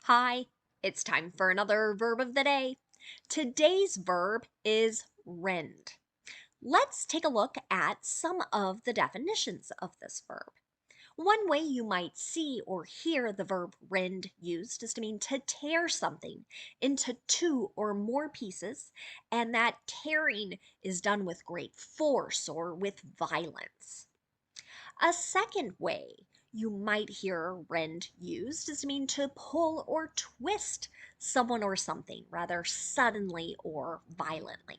Hi, it's time for another verb of the day. Today's verb is rend. Let's take a look at some of the definitions of this verb. One way you might see or hear the verb rend used is to mean to tear something into two or more pieces, and that tearing is done with great force or with violence. A second way you might hear rend used is to mean to pull or twist someone or something rather suddenly or violently.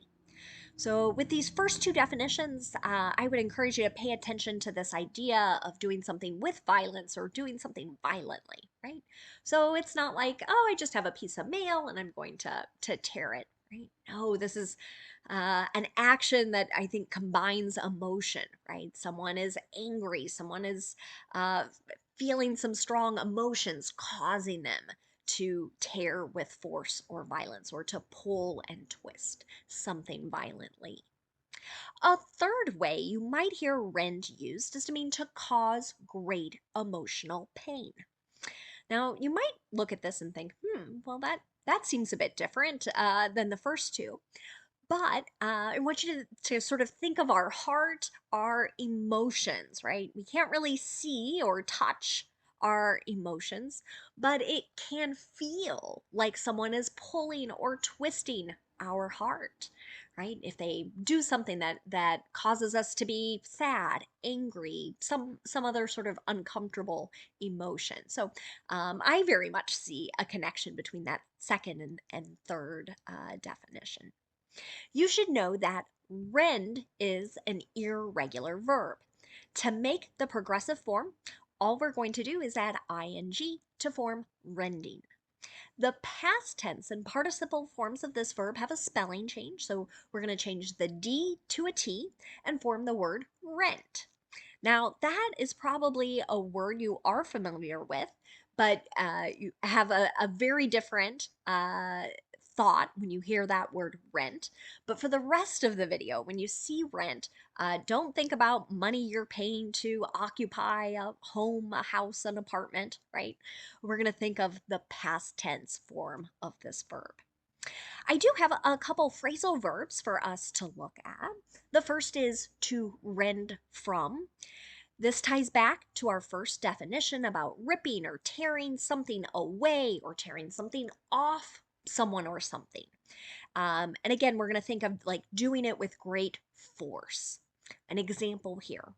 So, with these first two definitions, I would encourage you to pay attention to this idea of doing something with violence or doing something violently, right? So it's not like, oh, I just have a piece of mail and I'm going to tear it, right? No, this is an action that I think combines emotion, right? Someone is angry, someone is uh, feeling some strong emotions, causing them to tear with force or violence or to pull and twist something violently. A third way you might hear rend used is to mean to cause great emotional pain. Now, you might look at this and think, well, that seems a bit different than the first two. But I want you to sort of think of our heart, our emotions, right? We can't really see or touch our emotions, but it can feel like someone is pulling or twisting our heart, right? If they do something that causes us to be sad, angry, some other sort of uncomfortable emotion. So I very much see a connection between that second and third definition. You should know that rend is an irregular verb. To make the progressive form, all we're going to do is add ing to form rending. The past tense and participle forms of this verb have a spelling change, so we're going to change the D to a T and form the word rent. Now, that is probably a word you are familiar with, but you have a very different thought when you hear that word rent. But for the rest of the video, when you see rent, don't think about money you're paying to occupy a home, a house, an apartment, right? We're going to think of the past tense form of this verb. I do have a couple phrasal verbs for us to look at. The first is to rend from. This ties back to our first definition about ripping or tearing something away or tearing something off someone or something. And again, we're going to think of like doing it with great force. An example here: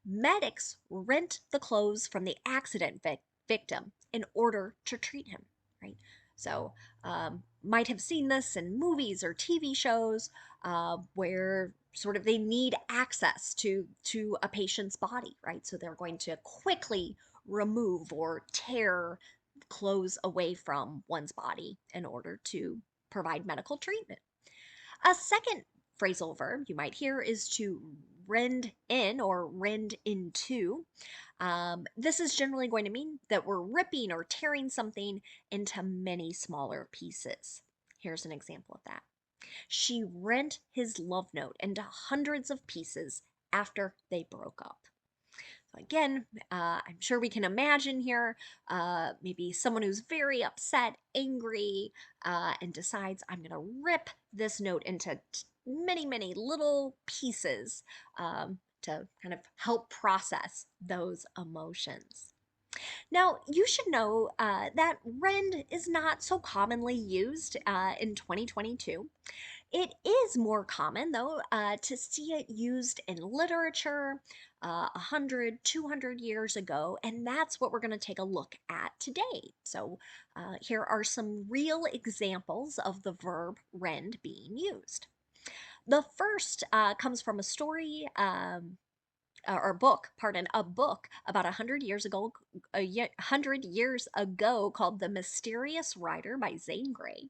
medics rent the clothes from the accident victim in order to treat him, right? So, might have seen this in movies or TV shows where sort of they need access to a patient's body, right? So they're going to quickly remove or tear clothes away from one's body in order to provide medical treatment. A second phrasal verb you might hear is to rend in or rend into. This is generally going to mean that we're ripping or tearing something into many smaller pieces. Here's an example of that. She rent his love note into hundreds of pieces after they broke up. So again, I'm sure we can imagine here maybe someone who's very upset, angry, and decides, I'm going to rip this note into many, many little pieces to kind of help process those emotions. Now, you should know that rend is not so commonly used in 2022. It is more common, though, to see it used in literature 100, 200 years ago, and that's what we're going to take a look at today. So, here are some real examples of the verb rend being used. The first comes from a story or book, pardon, a book about 100 years ago, 100 years ago called The Mysterious Rider by Zane Grey.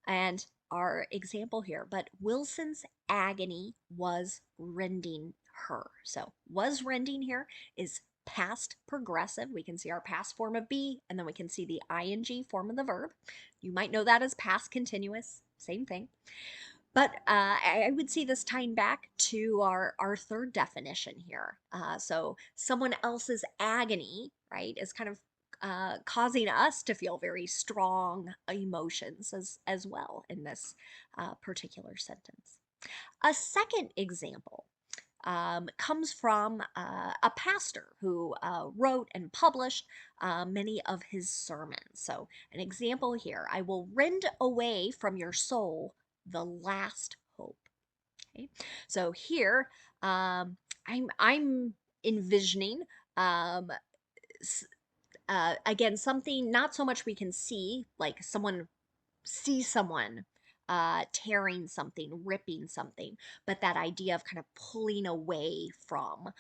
And our example here, but Wilson's agony was rending her. So was rending here is past progressive. We can see our past form of be, and then we can see the ing form of the verb. You might know that as past continuous, same thing. But I would see this tying back to our third definition here. So someone else's agony, right, is kind of causing us to feel very strong emotions as well in this particular sentence. A second example comes from a pastor who wrote and published many of his sermons. So, an example here: I will rend away from your soul the last hope. Okay, so here I'm envisioning um, again something not so much we can see, like someone tearing something, ripping something, but that idea of kind of pulling away from.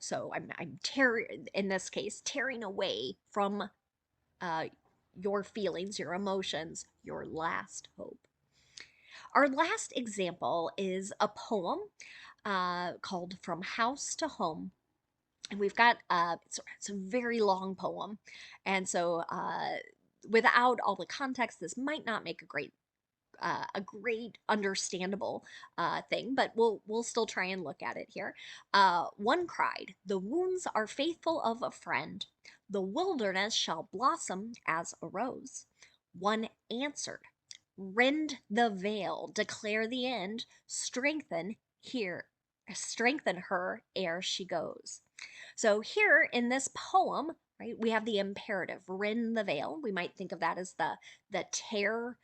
So I'm tearing, in this case, tearing away from uh, your feelings, your emotions, your last hope. Our last example is a poem called From House to Home. And we've got, it's a very long poem. And so, without all the context, this might not make a great understandable thing, but we'll still try and look at it here. One cried, "The wounds are faithful of a friend. The wilderness shall blossom as a rose." One answered, "Rend the veil, declare the end, strengthen her ere she goes." So here in this poem, right, we have the imperative, rend the veil. We might think of that as the tear,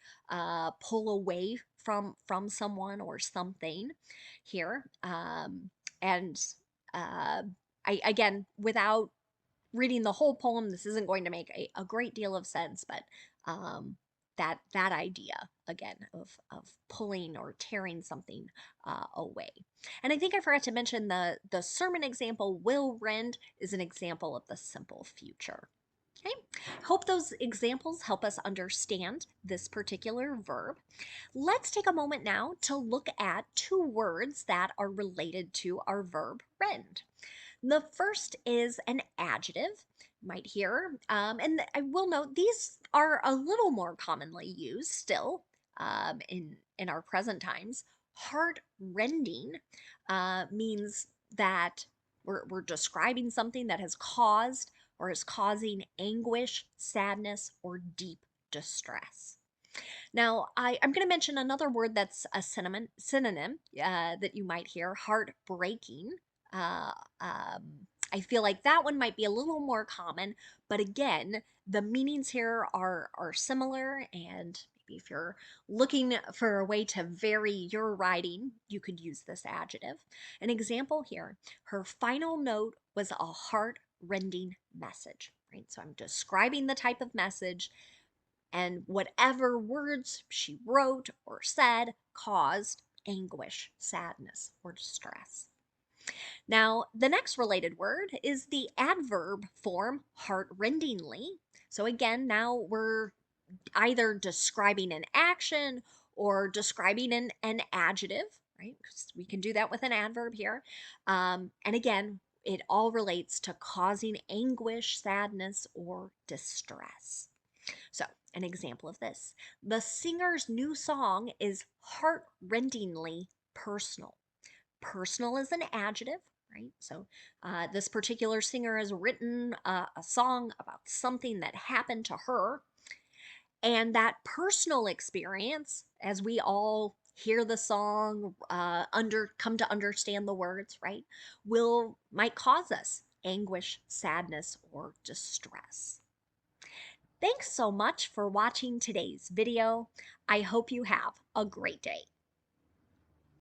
pull away from someone or something here. And again, without reading the whole poem, this isn't going to make a great deal of sense, but um, that idea again of pulling or tearing something away. And I think I forgot to mention the sermon example, will rend, is an example of the simple future. Okay, hope those examples help us understand this particular verb. Let's take a moment now to look at two words that are related to our verb rend. The first is an adjective, you might hear, and I will note these are a little more commonly used still in our present times. Heart rending means that we're describing something that has caused or is causing anguish, sadness, or deep distress. Now, I'm going to mention another word that's a synonym that you might hear, heartbreaking. Uh, um, I feel like that one might be a little more common, but again, the meanings here are similar, and maybe if you're looking for a way to vary your writing, you could use this adjective. An example here: her final note was a heart-rending message. Right? So I'm describing the type of message, and whatever words she wrote or said caused anguish, sadness, or distress. Now, the next related word is the adverb form heartrendingly. So again, now we're either describing an action or describing an adjective, right? 'Cause we can do that with an adverb here. And again, it all relates to causing anguish, sadness, or distress. So, an example of this: the singer's new song is heart-rendingly personal. Personal is an adjective, right? So, this particular singer has written a song about something that happened to her, and that personal experience, as we all hear the song, come to understand the words, right, might cause us anguish, sadness, or distress. Thanks so much for watching today's video. I hope you have a great day.